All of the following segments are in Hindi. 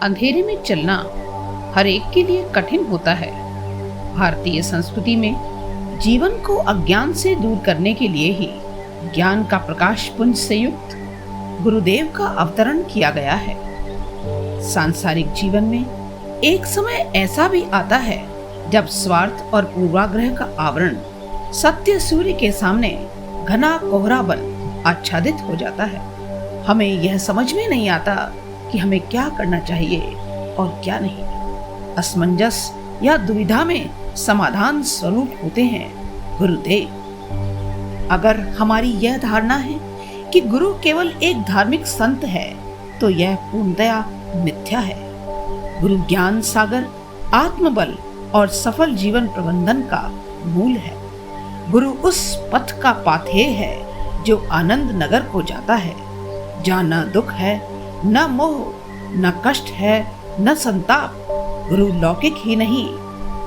अंधेरे में चलना हर एक के लिए कठिन होता है। भारतीय संस्कृति में जीवन को अज्ञान से दूर करने के लिए ही ज्ञान का प्रकाश पुंज से युक्त गुरुदेव का अवतरण किया गया है। सांसारिक जीवन में एक समय ऐसा भी आता है जब स्वार्थ और पूर्वाग्रह का आवरण सत्य सूर्य के सामने घना कोहरा बन आच्छादित हो जाता है। हमें यह समझ में नहीं आता कि हमें क्या करना चाहिए और क्या नहीं। असमंजस या दुविधा में समाधान स्वरूप होते हैं गुरुदेव। अगर हमारी यह धारणा है कि गुरु केवल एक धार्मिक संत है तो यह पूर्णतया मिथ्या है। गुरु ज्ञान सागर, आत्मबल और सफल जीवन प्रबंधन का मूल है। गुरु उस पथ का पाथेय है जो आनंद नगर को जाता है, जहाँ न दुख है, न मोह, न कष्ट है, न संताप। गुरु लौकिक ही नहीं,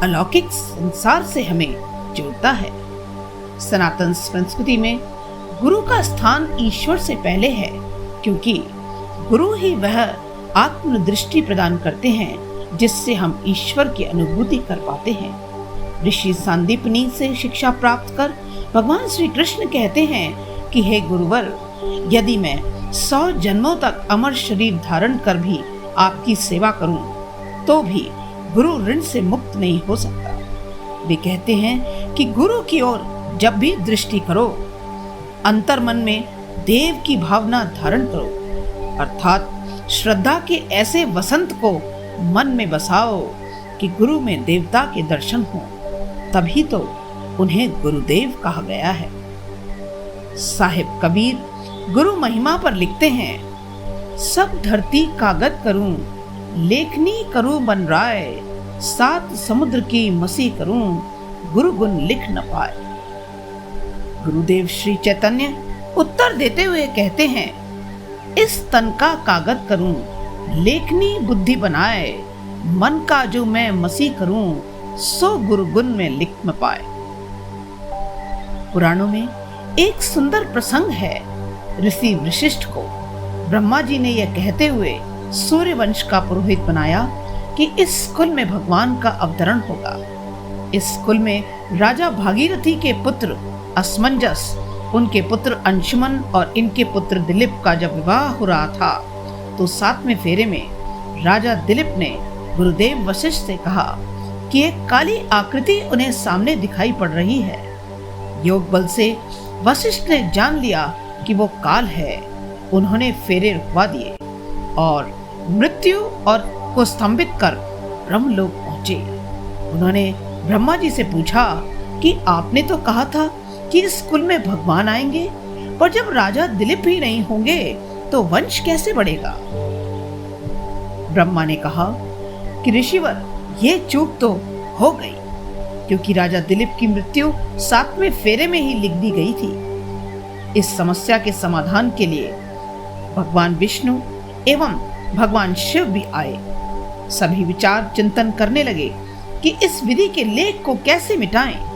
अलौकिक संसार से हमें जोड़ता है। सनातन संस्कृति में गुरु का स्थान ईश्वर से पहले है, क्योंकि गुरु ही वह आत्मदृष्टि प्रदान करते हैं जिससे हम ईश्वर की अनुभूति कर पाते हैं। ऋषि सांदीपनी से शिक्षा प्राप्त कर भगवान श्री कृष्ण कहते हैं कि हे गुरुवर, यदि मैं 100 जन्मों तक अमर शरीर धारण कर भी आपकी सेवा करूं, तो भी गुरु ऋण से मुक्त नहीं हो सकता। वे कहते हैं कि गुरु की ओर जब भी दृष्टि करो, अंतर्मन में देव की भावना धारण करो, अर्थात श्रद्धा के ऐसे वसंत को मन में बसाओ कि गुरु में देवता के दर्शन हो, तभी तो उन्हें गुरुदेव कहा गया है। साहिब कबीर गुरु महिमा पर लिखते हैं, सब धरती कागज करूं, लेखनी करूं बन राय, 7 समुद्र की मसी करूं, गुरु गुण लिख न पाए। गुरुदेव श्री चैतन्य उत्तर देते हुए कहते हैं, इस तन का कागज करूं, लेखनी बुद्धि बनाए, मन का जो मैं मसी करूं, सो गुरु गुण में लिख न पाए। पुराणों में एक सुंदर प्रसंग है। ऋषि वशिष्ठ को ब्रह्मा जी ने यह कहते हुए सूर्यवंश का पुरोहित बनाया कि इस कुल में भगवान का अवतरण होगा। इस कुल में राजा भागीरथी के पुत्र असमंजस, उनके पुत्र अंशुमन और इनके पुत्र दिलीप का जब विवाह हो रहा था, तो 7वें फेरे में राजा दिलीप ने गुरुदेव वशिष्ठ से कहा कि एक काली आकृति उन्हें सामने दिखाई पड़ रही है। योग बल से वशिष्ठ ने जान लिया कि वो काल है। उन्होंने फेरे रुकवा दिए और मृत्यु और को स्तंभित कर ब्रह्मलोक पहुंचे। उन्होंने ब्रह्मा जी से पूछा कि आपने तो कहा था कि इस कुल में भगवान आएंगे, पर जब राजा दिलीप ही नहीं होंगे तो वंश कैसे बढ़ेगा? ब्रह्मा ने कहा कि ऋषिवर, ये चूक तो हो गई, क्योंकि राजा दिलीप की मृत्यु 7वें फेरे में ही लिख दी गई थी। इस समस्या के समाधान के लिए भगवान विष्णु एवं भगवान शिव भी आए। सभी विचार चिंतन करने लगे कि इस विधि के लेख को कैसे मिटाएं।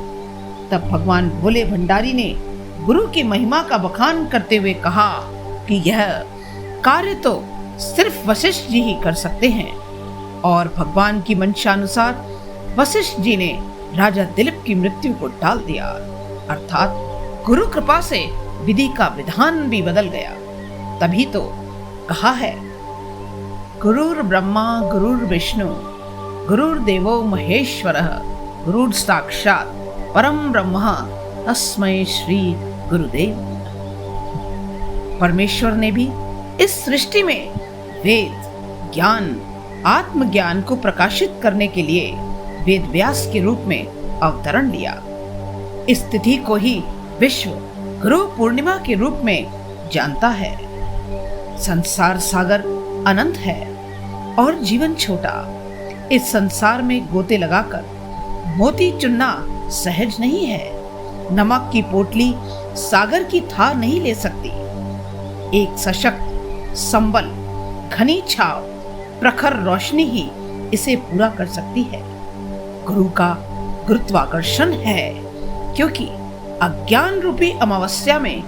तब भगवान भोले भंडारी ने गुरु की महिमा का बखान करते हुए कहा कि यह कार्य तो सिर्फ वशिष्ठ जी ही कर सकते हैं। और भगवान की मंशानुसार वशिष्ठ जी ने राजा दिलीप की मृत्यु को टाल दिया, अर्थात गुरु कृपा से विधि का विधान भी बदल गया। तभी तो कहा है, गुरुर् ब्रह्मा गुरुर्विष्णु गुरुर्देवो महेश्वरः गुरुर् साक्षात् परम ब्रह्म तस्मै श्री गुरुदेव। परमेश्वर ने भी इस सृष्टि में वेद ज्ञान, आत्मज्ञान को प्रकाशित करने के लिए वेद व्यास के रूप में अवतरण लिया। इस तिथि को ही विश्व गुरु पूर्णिमा के रूप में जानता है। संसार सागर अनंत है और जीवन छोटा। इस संसार में गोते लगाकर मोती चुनना सहज नहीं है। नमक की पोटली सागर की थाह नहीं ले सकती। एक सशक्त संबल, घनी छाव, प्रखर रोशनी ही इसे पूरा कर सकती है। गुरु का गुरुत्वाकर्षण है, क्योंकि अज्ञान रूपी अमावस्या में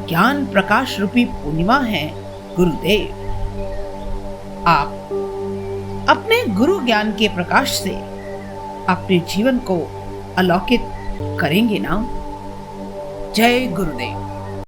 ज्ञान प्रकाश रूपी पूर्णिमा है गुरुदेव। आप अपने गुरु ज्ञान के प्रकाश से अपने जीवन को अलौकिक करेंगे ना। जय गुरुदेव।